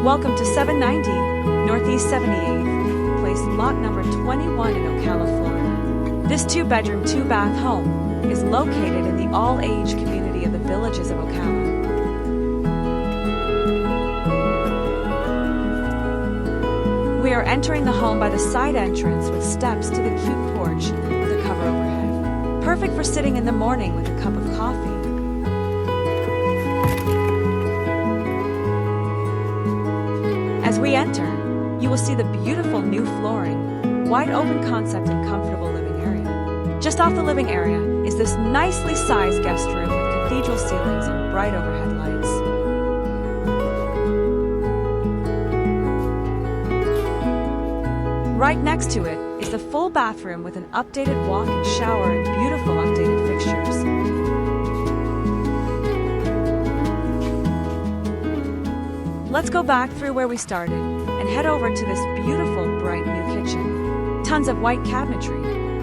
Welcome to 790 Northeast 78th Place, lot number 21 in Ocala, Florida. This 2-bedroom, 2-bath home is located in the all-age community of the Villages of Ocala. We are entering the home by the side entrance with steps to the cute porch with a cover overhead. Perfect for sitting in the morning with a cup of coffee. As we enter, you will see the beautiful new flooring, wide open concept and comfortable living area. Just off the living area is this nicely sized guest room with cathedral ceilings and bright overhead lights. Right next to it is the full bathroom with an updated walk-in shower and beautiful updated fixtures. Let's go back through where we started and head over to this beautiful, bright new kitchen. Tons of white cabinetry,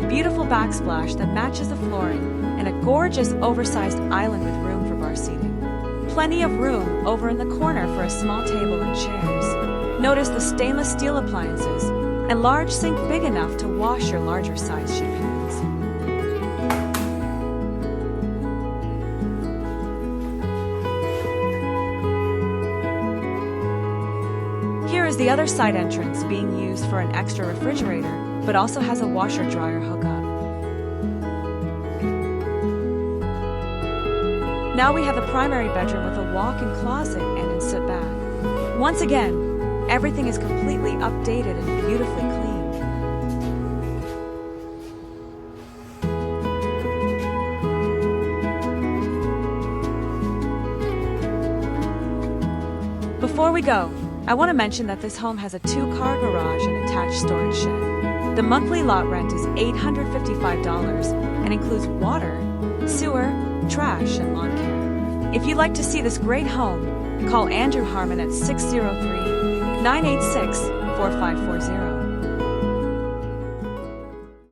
beautiful backsplash that matches the flooring, and a gorgeous oversized island with room for bar seating. Plenty of room over in the corner for a small table and chairs. Notice the stainless steel appliances and large sink big enough to wash your larger size sheet pans. Here is the other side entrance being used for an extra refrigerator, but also has a washer-dryer hookup. Now we have the primary bedroom with a walk-in closet and ensuite bath. Once again, everything is completely updated and beautifully clean. Before we go, I want to mention that this home has a 2-car garage and attached storage shed. The monthly lot rent is $855 and includes water, sewer, trash, and lawn care. If you'd like to see this great home, call Andrew Harmon at 603-986-4540.